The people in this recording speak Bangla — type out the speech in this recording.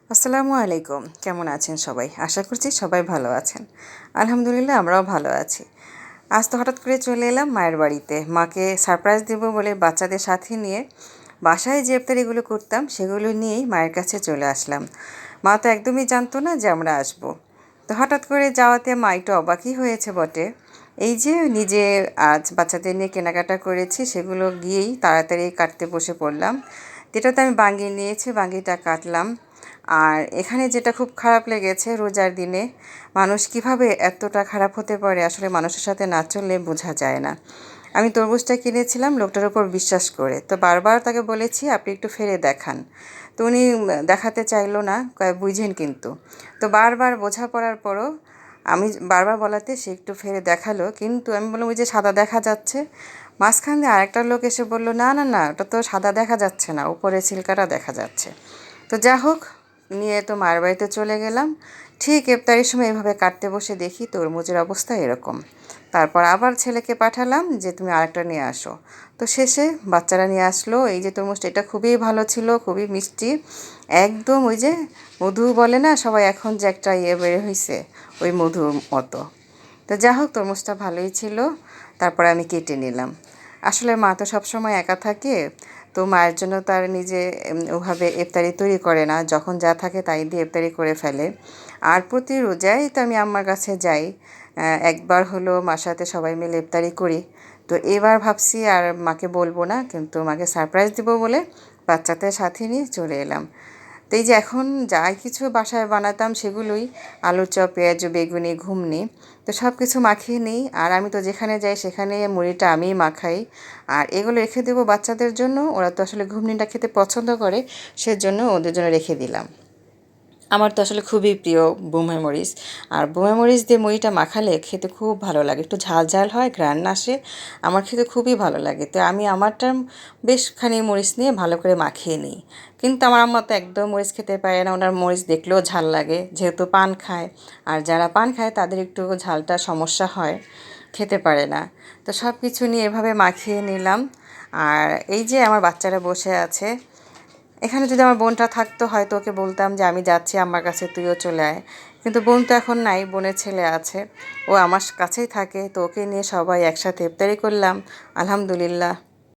আসসালামু আলাইকুম। কেমন আছেন সবাই? আশা করছি সবাই ভালো আছেন। আলহামদুলিল্লাহ আমরাও ভালো আছি। আজ তো হঠাৎ করে চলে এলাম মায়ের বাড়িতে। মাকে সারপ্রাইজ দেব বলে বাচ্চাদের সাথে নিয়ে বাসায় যে ইফতারিগুলো করতাম সেগুলো নিয়েই মায়ের কাছে চলে আসলাম। মা তো একদমই জানতো না যে আমরা আসবো। তো হঠাৎ করে যাওয়াতে মা একটু অবাকই হয়েছে বটে। এই যে নিজে আজ বাচ্চাদের নিয়ে কেনাকাটা করেছি সেগুলো গিয়েই তাড়াতাড়ি কাটতে বসে পড়লাম। যেটাতে আমি বাঙ্গি নিয়েছি, বাঙ্গিটা কাটলাম। আর এখানে যেটা খুব খারাপ লেগেছে, রোজার দিনে মানুষ কিভাবে এতটা খারাপ হতে পারে আসলে মানুষের সাথে না চললে বোঝা যায় না। আমি তরমুজটা কিনেছিলাম লোকটার উপর বিশ্বাস করে, তো বারবার তাকে বলেছি আপনি একটু ফেরে দেখান। তো উনি দেখাতে চাইলো না, কয় বুঝেন কিন্তু। তো বারবার বোঝাপড়ার পরও আমি বারবার বলাতে সে একটু ফেরে দেখালো, কিন্তু আমি বললাম ওই যে সাদা দেখা যাচ্ছে। মাঝখান দিয়ে আরেকটা লোক এসে বলল না না না, ওটা তো সাদা দেখা যাচ্ছে না, উপরে ছিলকাটা দেখা যাচ্ছে। তো যা হোক, নিয়ে তো মায়ের বাড়িতে চলে গেলাম। ঠিক ইফতারির সময় এভাবে কাটতে বসে দেখি তরমুজের অবস্থা এরকম। তারপর আবার ছেলেকে পাঠালাম যে তুমি আরেকটা নিয়ে আসো। তো শেষে বাচ্চারা নিয়ে আসলো এই যে তরমুজটা, এটা খুবই ভালো ছিল, খুবই মিষ্টি, একদম ওই যে মধু বলে না সবাই এখন, যে একটা বের হয়েছে ওই মধুর মতো। তো যা হোক, তরমুজটা ভালোই ছিল। তারপরে আমি কেটে নিলাম। আসলে মা তো সবসময় একা থাকে, তো মায়ের জন্য তার নিজে ওভাবে ইফতারি তৈরি করে না, যখন যা থাকে তাই দিয়ে ইফতারি করে ফেলে। আর প্রতি রোজায় তো আমি আম্মার কাছে যাই, একবার হলো মার সাথে সবাই মিলে ইফতারি করি। তো এবার ভাবছি আর মাকে বলবো না, কিন্তু মাকে সারপ্রাইজ দিব বলে বাচ্চাদের সাথে নিয়ে চলে এলাম। তো এই যে এখন যাই কিছু বাসায় বানাতাম সেগুলোই, আলুর চপ, পেঁয়াজ, বেগুনি, ঘুগনি, তো সব কিছু মাখিয়ে নিই। আর আমি তো যেখানে যাই সেখানে মুড়িটা আমিই মাখাই। আর এগুলো রেখে দেবো বাচ্চাদের জন্য, ওরা তো আসলে ঘুগনিটা খেতে পছন্দ করে, সেজন্য ওদের জন্য রেখে দিলাম। আমার তো আসলে খুবই প্রিয় বোম্বাই মরিচ। আর বোম্বাই মরিচ দিয়ে মুড়িটা মাখালে খেতে খুব ভালো লাগে, একটু ঝাল ঝাল হয়, ঘ্রাণ আসে, আমার খেতে খুবই ভালো লাগে। তো আমি আমারটা বেশখানি মরিচ নিয়ে ভালো করে মাখিয়ে নিই। কিন্তু আমার আম্মা তো একদম মরিচ খেতে পারে না, ওনার মরিচ দেখলেও ঝাল লাগে, যেহেতু পান খায়। আর যারা পান খায় তাদের একটু ঝালটা সমস্যা হয়, খেতে পারে না। তো সব কিছু নিয়ে এভাবে মাখিয়ে নিলাম। আর এই যে আমার বাচ্চারা বসে আছে, এখানে যদি আমার বোনটা থাকতো হয়তো ওকে বলতাম যে আমি যাচ্ছি আমার কাছে, তুইও চলে আয়। কিন্তু বোন তো এখন নাই, বোনের ছেলে আছে, ও আমার কাছেই থাকে, তো ওকে নিয়ে সবাই একসাথে ইফতারি করলাম। আলহামদুলিল্লাহ।